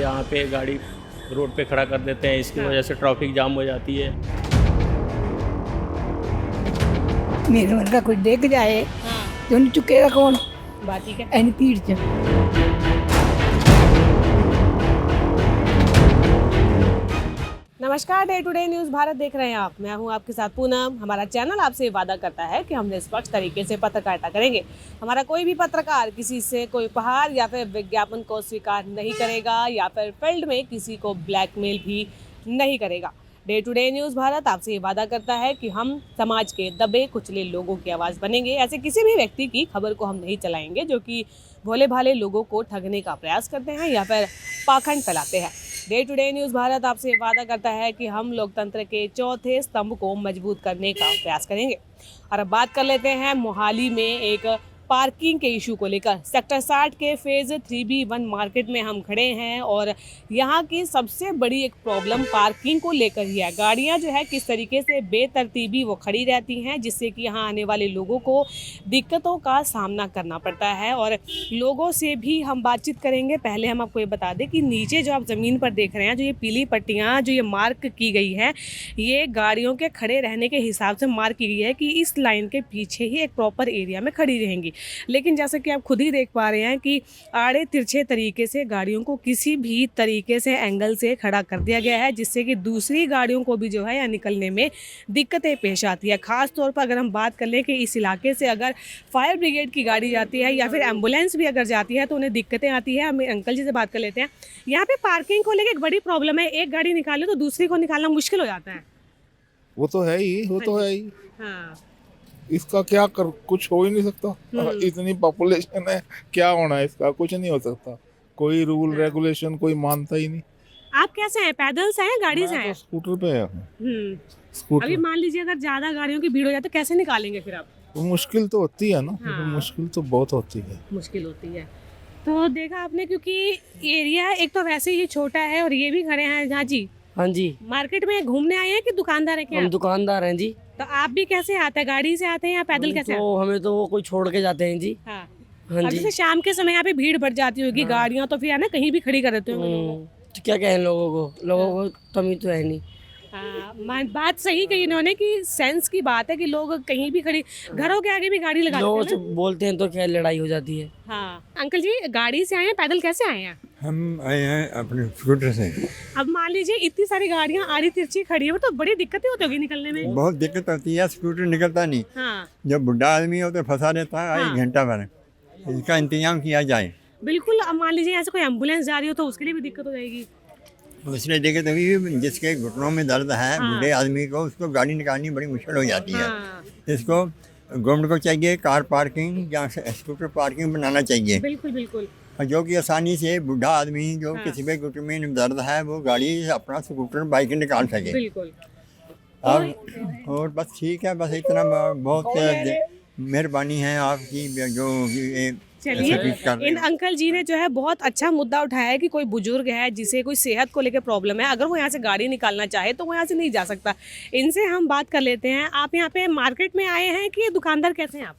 यहाँ पे गाड़ी रोड पे खड़ा कर देते हैं, इसकी वजह से ट्रैफिक जाम हो जाती है। मेरे वर्गा कोई देख जाए तो नहीं चुकेगा कौन बात ठीक है। एनी पीड़ च नमस्कार, day to day news Bharat देख रहे हैं आप। मैं हूं आपके साथ पूनम। हमारा चैनल आपसे वादा करता है कि हम निष्पक्ष तरीके से पत्रकारिता करेंगे। हमारा कोई भी पत्रकार किसी से कोई उपहार या फिर विज्ञापन को स्वीकार नहीं करेगा या फिर फील्ड में किसी को ब्लैकमेल भी नहीं करेगा। Day to day news Bharat आपसे ये वादा करता है कि हम समाज के दबे कुचले लोगों की आवाज़ बनेंगे। ऐसे किसी भी व्यक्ति की खबर को हम नहीं चलाएंगे जो कि भोले भाले लोगों को ठगने का प्रयास करते हैं या फिर पाखंड फैलाते हैं। Day to day news Bharat आपसे वादा करता है कि हम लोकतंत्र के चौथे स्तंभ को मजबूत करने का प्रयास करेंगे। और अब बात कर लेते हैं मोहाली में एक पार्किंग के इशू को लेकर। सेक्टर 60 के फेज़ 3B1 मार्केट में हम खड़े हैं और यहाँ की सबसे बड़ी एक प्रॉब्लम पार्किंग को लेकर ही है। गाड़ियाँ जो है किस तरीके से बेतरतीबी वो खड़ी रहती हैं, जिससे कि यहाँ आने वाले लोगों को दिक्कतों का सामना करना पड़ता है। और लोगों से भी हम बातचीत करेंगे। पहले हम आपको ये बता दें कि नीचे जो आप ज़मीन पर देख रहे हैं, जो ये पीली पट्टियाँ जो ये मार्क की गई है, ये गाड़ियों के खड़े रहने के हिसाब से मार्क की गई है कि इस लाइन के पीछे ही एक प्रॉपर एरिया में खड़ी रहेंगी। लेकिन जैसा कि आप खुद ही देख पा रहे हैं कि आड़े तिरछे तरीके से गाड़ियों को किसी भी तरीके से एंगल से खड़ा कर दिया गया है, जिससे कि दूसरी गाड़ियों को भी जो है यहाँ निकलने में दिक्कतें पेश आती है। ख़ास तौर पर अगर हम बात कर लें कि इस इलाके से अगर फायर ब्रिगेड की गाड़ी जाती है या फिर एम्बुलेंस भी अगर जाती है तो उन्हें दिक्कतें आती है। हम अंकल जी से बात कर लेते हैं। यहाँ पे पार्किंग को लेकर एक बड़ी प्रॉब्लम है। एक गाड़ी निकाले तो दूसरी को निकालना मुश्किल हो जाता है। वो तो है ही, वो तो है ही। हाँ, इसका क्या कर, कुछ हो ही नहीं सकता। इतनी पॉपुलेशन है, क्या होना है इसका? कुछ नहीं हो सकता। कोई रूल रेगुलेशन कोई मानता ही नहीं। आप कैसे हैं? पैदल से हैं, गाड़ी से मैं हैं? तो स्कूटर पे है। अभी स्कूटर मान लीजिए अगर ज्यादा गाड़ियों की भीड़ हो जाए तो कैसे निकालेंगे फिर आप? तो मुश्किल तो होती है ना। हाँ। मुश्किल तो बहुत होती है। मुश्किल होती है। तो देखा आपने, क्योंकि एरिया एक तो वैसे ही छोटा है और ये भी खड़े हैं। हाँ जी, हाँ जी, मार्केट में घूमने आए हैं कि दुकानदार है क्या? हम दुकानदार हैं जी। तो आप भी कैसे आते हैं? गाड़ी से आते हैं या पैदल कैसे? तो हमें तो वो कोई छोड़ के जाते हैं जी। हाँ। हाँ अब जी। जैसे शाम के समय यहाँ पे भीड़ बढ़ जाती होगी, गाड़ियाँ तो फिर है ना कहीं भी खड़ी कर देते होंगे लोग। तो क्या कहें लोगों को तमीज तो है नहीं। हाँ, बात सही कही इन्होंने कि सेंस की बात है कि लोग कहीं भी खड़ी, घरों के आगे भी गाड़ी लगा लोगों देते से हैं ना। बोलते हैं तो क्या लड़ाई हो जाती है। हाँ अंकल जी, गाड़ी से आए हैं पैदल कैसे आए हैं? हम आए हैं अपने स्कूटर से। अब मान लीजिए इतनी सारी गाड़ियाँ आड़ी तिरछी खड़ी है तो बड़ी दिक्कतें होती होगी निकलने में। बहुत दिक्कत होती है, स्कूटर निकलता नहीं। हाँ जब बुढ़ा आदमी हो तो फंसा रहता है हाँ। 1 घंटा भर। इसका इंतजाम किया जाए। बिल्कुल। अब मान लीजिए ऐसे कोई एम्बुलेंस जा रही हो तो उसके लिए भी दिक्कत हो जाएगी। उसने दिक्कत हुई, जिसके घुटनों में दर्द है, हाँ। बूढ़े आदमी को, उसको गाड़ी निकालनी बड़ी मुश्किल हो जाती है। हाँ, इसको गवर्नमेंट को चाहिए कार पार्किंग या स्कूटर पार्किंग बनाना चाहिए, बिल्कुल बिल्कुल। और जो कि आसानी से बुढ़ा आदमी जो हाँ। किसी के घुटने में दर्द है वो गाड़ी अपना स्कूटर बाइक निकाल सके। बिल्कुल। अब और बस ठीक है, बस इतना बहुत मेहरबानी है आपकी जो ये चलिए, सर्विस कर रहे इन हैं। अंकल जी ने जो है बहुत अच्छा मुद्दा उठाया है कि कोई बुजुर्ग है जिसे कोई सेहत को लेकर प्रॉब्लम है, अगर वो यहाँ से गाड़ी निकालना चाहे तो वो यहाँ से नहीं जा सकता। इनसे हम बात कर लेते हैं। आप यहाँ पे मार्केट में आए हैं कि दुकानदार कैसे हैं आप?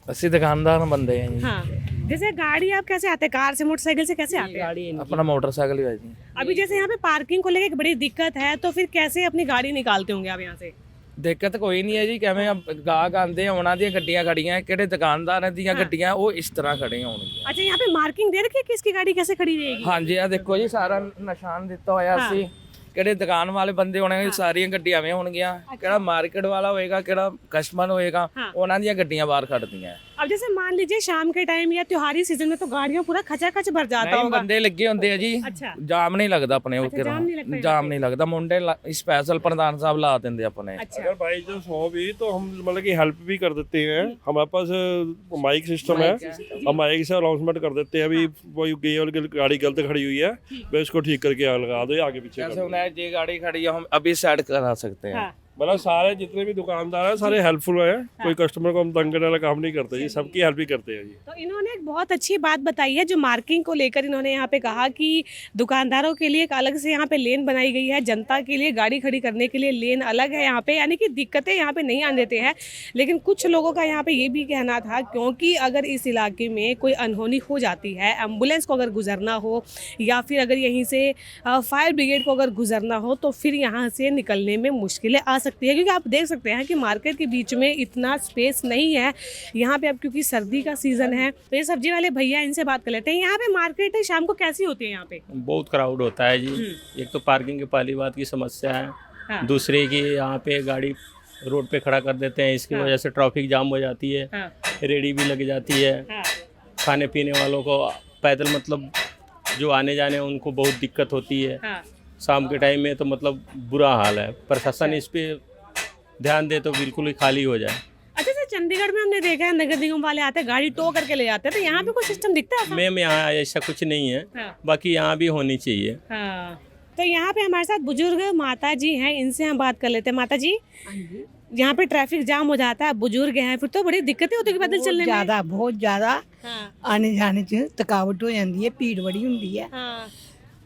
ਅਸੀਂ दुकानदार बंदे हैं जी। हाँ, जैसे गाड़ी आप कैसे आते हैं? कार से, मोटरसाइकिल से कैसे आते हैं? गाड़ी है अपना मोटरसाइकिल ही है जी। अभी जैसे यहाँ पे पार्किंग को लेकर एक बड़ी दिक्कत है, तो फिर कैसे अपनी गाड़ी निकालते होंगे आप यहाँ से? ਦਿੱਕਤ ਕੋਈ ਨਹੀਂ ਹੈ ਜੀ। ਕਿਵੇਂ ਗਾਹਕ ਆਉਂਦੇ ਆ, ਉਹਨਾਂ ਦੀਆਂ ਗੱਡੀਆਂ ਖੜੀਆਂ, ਕਿਹੜੇ ਦੁਕਾਨਦਾਰਾਂ ਦੀਆਂ ਗੱਡੀਆਂ ਉਹ ਇਸ ਤਰ੍ਹਾਂ ਖੜੇ ਹੋਣਗੀਆਂ। अच्छा, यहाँ पे मार्किंग दे रखी है कि इसकी गाड़ी कैसे खड़ी रहेगी? ਹਾਂਜੀ ਆ ਦੇਖੋ ਜੀ, ਸਾਰਾ ਨਿਸ਼ਾਨ ਦਿੱਤਾ ਹੋਇਆ ਸੀ। ਕਿਹੜੇ ਦੁਕਾਨ ਵਾਲੇ ਬੰਦੇ ਹੋਣਗੇ, ਸਾਰੀਆਂ ਗੱਡੀਆਂ ਐਵੇਂ ਹੋਣਗੀਆਂ। ਕਿਹੜਾ ਮਾਰਕੀਟ ਵਾਲਾ ਹੋਏਗਾ, ਕਿਹੜਾ ਕਸਟਮਰ ਹੋਏਗਾ, ਉਹਨਾਂ ਦੀਆਂ ਗੱਡੀਆਂ ਬਾਹਰ ਖੜਦੀਆਂ। अब जैसे मान लीजिए शाम के टाइम या त्योहारी सीजन में तो गाड़ियाँ पूरा खचाखच भर जाता ਨਹੀਂ होगा। ਬੰਦੇ ਲੱਗੇ ਹੁੰਦੇ ਆ ਜੀ, अच्छा। ਜਾਮ ਨਹੀਂ ਲੱਗਦਾ ਆਪਣੇ अच्छा, ਉੱਤੇ। जाम नहीं लगता यहाँ ਜਾਮ ਨਹੀਂ ਲੱਗਦਾ, ਮੁੰਡੇ स्पेशल प्रधान साहब ला देंगे अपने। अच्छा। अगर बाई चांस हो भी तो हम मतलब कि हेल्प भी कर देते हैं। हमारे पास माइक सिस्टम है, हम माइक से अनाउंसमेंट कर देते हैं अभी कोई गाड़ी गलत खड़ी हुई है, मैं इसको ठीक करके लगा दो, आगे पीछे कर जैसे दो। उन्हें ये गाड़ी खड़ी है, हम अभी सेट करा सकते हैं। हाँ। मतलब सारे जितने भी दुकानदार हैं सारे हेल्पफुल हैं, कोई कस्टमर को हम तंग करने वाला काम नहीं करते जी, सबकी हेल्प ही करते हैं जी। तो इन्होंने एक बहुत अच्छी बात बताई है जो मार्किंग को लेकर इन्होंने यहाँ पे कहा कि दुकानदारों के लिए एक अलग से यहाँ पे लेन बनाई गई है, जनता के लिए गाड़ी खड़ी करने के लिए लेन अलग है यहाँ पे, यानी कि दिक्कतें यहाँ पे नहीं आने देते हैं। लेकिन कुछ लोगों का यहाँ पे ये भी कहना था क्योंकि अगर इस इलाके में कोई अनहोनी हो जाती है, एम्बुलेंस को अगर गुजरना हो या फिर अगर यहीं से फायर ब्रिगेड को अगर गुजरना हो तो फिर यहाँ से निकलने में मुश्किलें आ सकती है, क्योंकि आप देख सकते हैं कि मार्केट के बीच में इतना स्पेस नहीं है यहाँ पे। अब क्योंकि सर्दी का सीजन है तो ये सब्जी वाले भैया, इनसे बात कर लेते हैं। यहाँ पे मार्केट है शाम को कैसी होती है यहाँ पे? बहुत क्राउड होता है जी। एक तो पार्किंग की पहली बात की समस्या है, हाँ। दूसरे की यहाँ पे गाड़ी रोड पे खड़ा कर देते हैं, इसकी वजह से ट्रैफिक जाम हो जाती है, रेडी भी लग जाती है। खाने पीने वालों को पैदल मतलब जो आने जाने उनको बहुत दिक्कत होती है। शाम के टाइम में तो मतलब बुरा हाल है। प्रशासन इस पे ध्यान दे तो बिल्कुल ही खाली हो जाए। अच्छा सर, चंडीगढ़ में हमने देखा है नगर निगम वाले आते हैं गाड़ी टो करके ले जाते हैं, तो यहाँ पे कोई सिस्टम दिखता है? मैम यहाँ ऐसा कुछ नहीं है, बाकी यहाँ भी होनी चाहिए। हाँ। तो यहाँ पे हमारे साथ बुजुर्ग माता जी हैं, इनसे हम बात कर लेते हैं। माता जी, यहाँ पे ट्रैफिक जाम हो जाता है, बुजुर्ग हैं, फिर तो बड़ी दिक्कतें होती है पैदल चलने में। ज्यादा बहुत ज्यादा आने जाने च थकावट हो जाती है, भीड़ बड़ी होती है।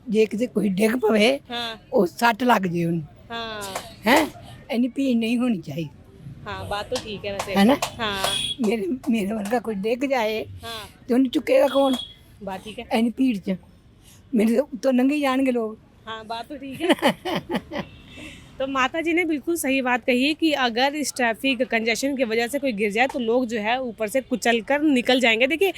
जे किसी कोई डिग पवे ਉਹ ਸੱਟ ਲੱਗ ਜੇ ਉਹਨੂੰ ਹੈ ਇੰਨੀ ਭੀੜ नहीं होनी चाहिए। हाँ, बात तो ठीक है वैसे, है ना? हाँ। मेरे वर्गा कोई डिग जाए तो ਉਹਨੂੰ ਚੁੱਕੇਗਾ कौन? बात ठीक है। ਇੰਨੀ ਭੀੜ ਚ मेरे तो नंगे जाएंगे लोग। हाँ, बात तो ठीक है। तो माता जी ने बिल्कुल सही बात कही है कि अगर इस ट्रैफिक कंजेशन की वजह से कोई गिर जाए तो लोग जो है ऊपर से कुचल कर निकल जाएंगे। देखिए,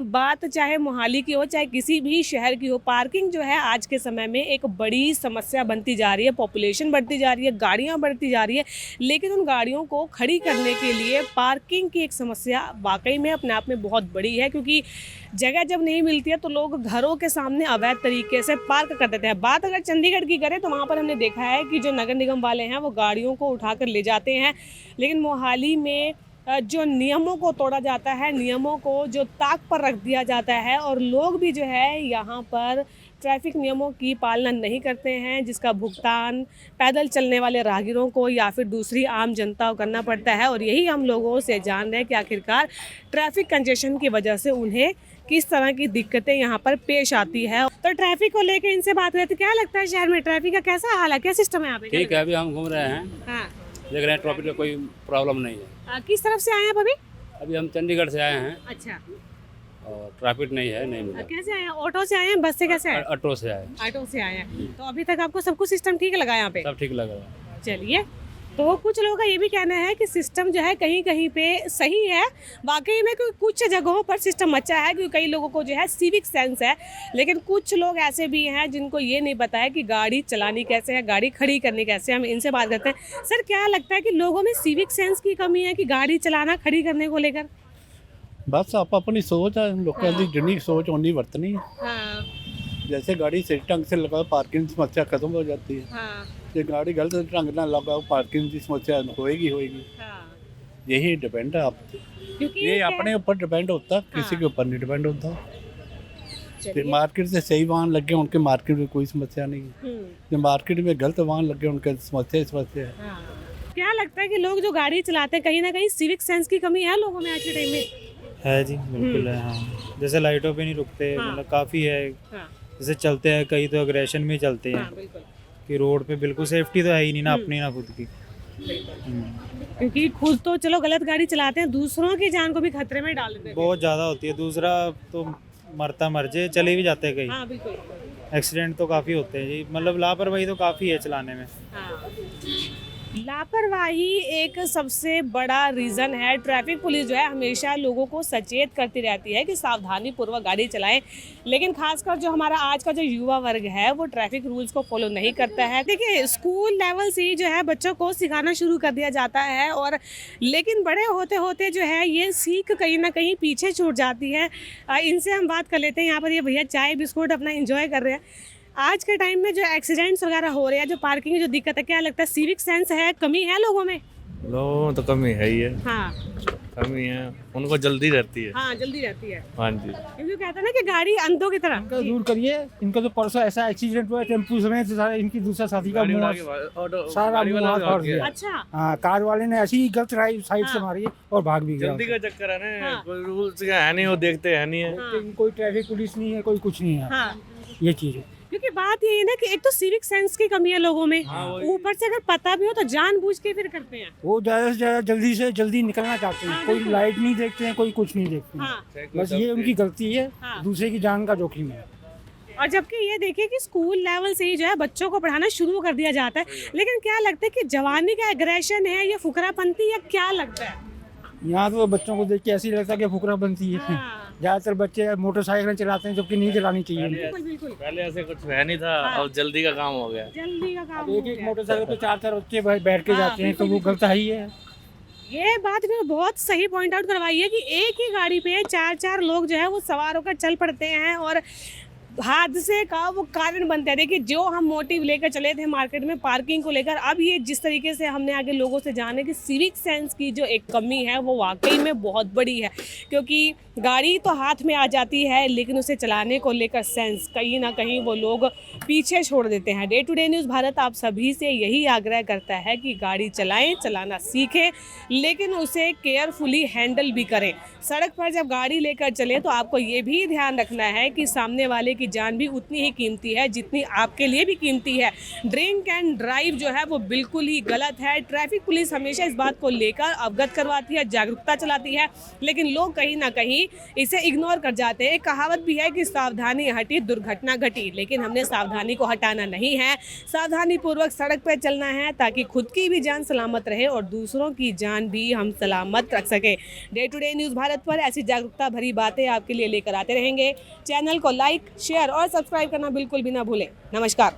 बात चाहे मोहाली की हो चाहे किसी भी शहर की हो, पार्किंग जो है आज के समय में एक बड़ी समस्या बनती जा रही है। पॉपुलेशन बढ़ती जा रही है, गाड़ियाँ बढ़ती जा रही है, लेकिन उन गाड़ियों को खड़ी करने के लिए पार्किंग की एक समस्या वाकई में अपने आप में बहुत बड़ी है, क्योंकि जगह जब नहीं मिलती है तो लोग घरों के सामने अवैध तरीके से पार्क कर देते हैं। बात अगर चंडीगढ़ की करें तो वहाँ पर हमने देखा है कि जो नगर निगम वाले हैं वो गाड़ियों को उठाकर ले जाते हैं, लेकिन मोहाली में जो नियमों को तोड़ा जाता है, नियमों को जो ताक पर रख दिया जाता है और लोग भी जो है यहाँ पर ट्रैफिक नियमों की पालना नहीं करते हैं, जिसका भुगतान पैदल चलने वाले राहगीरों को या फिर दूसरी आम जनता को करना पड़ता है। और यही हम लोगों से जान रहे हैं कि आखिरकार ट्रैफिक कंजेशन की वजह से उन्हें किस तरह की दिक्कतें यहाँ पर पेश आती है। तो ट्रैफिक को लेकर इनसे बात करते, क्या लगता है शहर में ट्रैफिक का कैसा हाल है, क्या सिस्टम है यहाँ पे? ठीक है, अभी हम घूम रहे हैं, हाँ। देख रहे हैं ट्रैफिक का कोई प्रॉब्लम नहीं है। किस तरफ से आए हैं आप अभी? अभी हम चंडीगढ़ से आए हैं अच्छा। और ट्रैफिक नहीं है, नहीं मिला। कैसे आए हैं? ऑटो से आए हैं, बस से कैसे आए? ऑटो से आए। ऑटो से आए हैं। तो अभी तक आपको सब कुछ सिस्टम ठीक लगा यहाँ पे? सब ठीक लग रहा है। चलिए, तो कुछ लोगों का ये भी कहना है कि सिस्टम जो है कहीं कहीं पे सही है, वाकई में कुछ जगहों पर सिस्टम अच्छा है, क्योंकि कई लोगों को जो है सिविक सेंस है, लेकिन कुछ लोग ऐसे भी हैं जिनको ये नहीं पता है कि गाड़ी चलानी कैसे है, गाड़ी खड़ी करनी कैसे है। हम इनसे बात करते हैं। सर, क्या लगता है कि लोगों में सिविक सेंस की कमी है कि गाड़ी चलाना खड़ी करने को लेकर? बस आप अपनी सोच है, लोगों की जितनी सोच उन्नी वरतनी है। हाँ, जैसे गाड़ी सही ढंग से लगाओ पार्किंग समस्या खत्म हो जाती है। हाँ, जो गाड़ी गलत ढंग ना लगाओ पार्किंग की समस्या होएगी। हाँ। यही डिपेंड है आप, क्योंकि ये अपने ऊपर डिपेंड होता है, किसी के ऊपर नहीं डिपेंड होता। फिर मार्केट से सही वाहन लगे उनके मार्केट में कोई समस्या नहीं है, जो मार्केट में गलत वाहन लगे उनके समस्या है। हाँ। क्या लगता है कि लोग जो गाड़ी चलाते हैं कहीं ना कहीं सिविक सेंस की कमी है लोगों में आज के टाइम में? है जी, बिल्कुल है। हाँ, जैसे लाइटों पे नहीं रुकते, मतलब काफ़ी है। जैसे चलते हैं कहीं तो अग्रेशन में चलते हैं कि रोड पे बिल्कुल सेफ्टी तो है ही नहीं ना अपनी ना खुद की। क्योंकि खुद तो चलो गलत गाड़ी चलाते हैं, दूसरों की जान को भी खतरे में डाल देते हैं। बहुत ज़्यादा होती है, दूसरा तो मरता मर जाए, चले भी जाते हैं कहीं। हाँ, बिल्कुल। एक्सीडेंट तो काफ़ी होते हैं जी, मतलब लापरवाही तो काफ़ी है चलाने में। हाँ। लापरवाही एक सबसे बड़ा रीज़न है। ट्रैफिक पुलिस जो है हमेशा लोगों को सचेत करती रहती है कि सावधानी पूर्वक गाड़ी चलाएं, लेकिन खासकर जो हमारा आज का जो युवा वर्ग है वो ट्रैफिक रूल्स को फॉलो नहीं करता है। देखिए, स्कूल लेवल से ही जो है बच्चों को सिखाना शुरू कर दिया जाता है, और लेकिन बड़े होते होते जो है ये सीख कहीं ना कहीं पीछे छूट जाती है। इनसे हम बात कर लेते हैं। यहाँ पर ये भैया चाय बिस्कुट अपना इंजॉय कर रहे हैं। आज के टाइम में जो एक्सीडेंट्स वगैरह हो रहे हैं, जो पार्किंग की जो दिक्कत है, क्या लगता है सिविक सेंस है, कमी है लोगों में? लोगों में तो कमी है ही है। हाँ। कमी है, उनको जल्दी रहती है। हाँ जल्दी रहती है, हाँ जी। क्योंकि कहते हैं ना कि गाड़ी अंधों की तरह। दूर करिए इनका, तो परसों ऐसा एक्सीडेंट हुआ टेम्पू समेत सारा इनकी दूसरा साथी का मुंह सारा मुंह हाथ फाड़ दिया। अच्छा हाँ, कार वाले ने ऐसी ही गलत साइड से मारी और भाग भी गया। जल्दी का चक्कर है ना, कोई रूल्स का है नहीं, वो देखते है नहीं है। कोई ट्रैफिक पुलिस नहीं है, कोई कुछ नहीं है। हाँ ये चीज है। क्योंकि बात ये है ना कि एक तो सिविक सेंस की कमी है लोगों में, ऊपर से अगर पता भी हो तो जानबूझ के फिर करते हैं। वो ज्यादा से ज्यादा जल्दी से जल्दी निकलना चाहते हैं, कोई लाइट नहीं देखते हैं, कोई कुछ नहीं देखते हैं। बस ये उनकी गलती है, दूसरे की जान का जोखिम है। और जबकि ये देखिए कि स्कूल लेवल से ही जो है बच्चों को पढ़ाना शुरू कर दिया जाता है, लेकिन क्या लगता है कि जवानी का एग्रेशन है या फुकरापंती या क्या लगता है? यहाँ तो बच्चों को देख के ऐसी लगता है कि फुकरा बनती है। ज्यादातर बच्चे मोटरसाइकिल चलाते हैं जबकि नहीं चलानी चाहिए। बिल्कुल बिल्कुल, पहले ऐसे कुछ है नहीं था, और जल्दी का काम हो गया। जल्दी का काम एक हो एक गया। मोटरसाइकिल पे 4-4 बच्चे बैठ के जाते हैं, तो वो गलत ही है। ये बात इन्होंने बहुत सही पॉइंट आउट करवाई है कि एक ही गाड़ी पे 4-4 लोग जो है वो सवार होकर चल पड़ते हैं और हादसे का वो कारण बनता है। देखिए जो हम मोटिव लेकर चले थे मार्केट में पार्किंग को लेकर, अब ये जिस तरीके से हमने आगे लोगों से जाने कि सिविक सेंस की जो एक कमी है वो वाकई में बहुत बड़ी है, क्योंकि गाड़ी तो हाथ में आ जाती है लेकिन उसे चलाने को लेकर सेंस कहीं ना कहीं वो लोग पीछे छोड़ देते हैं। Day to day news Bharat आप सभी से यही आग्रह करता है कि गाड़ी चलाएं, चलाना सीखें, लेकिन उसे केयरफुली हैंडल भी करें। सड़क पर जब गाड़ी लेकर चलें तो आपको ये भी ध्यान रखना है कि सामने वाले की जान भी उतनी ही कीमती है जितनी आपके लिए भी कीमती है। ड्रिंक एंड ड्राइव जो है वो बिल्कुल ही गलत है। ट्रैफिक पुलिस हमेशा इस बात को लेकर अवगत करवाती है, जागरूकता चलाती है, लेकिन लोग कहीं ना कहीं इसे इग्नोर कर जाते हैं। एक कहावत भी है कि सावधानी हटी दुर्घटना घटी, लेकिन हमने सावधानी को हटाना नहीं है, सावधानी पूर्वक सड़क पर चलना है ताकि खुद की भी जान सलामत रहे और दूसरों की जान भी हम सलामत रख सके। Day to day news Bharat पर ऐसी जागरूकता भरी बातें आपके लिए लेकर आते रहेंगे। चैनल को लाइक, शेयर और सब्सक्राइब करना बिल्कुल भी ना भूलें। नमस्कार।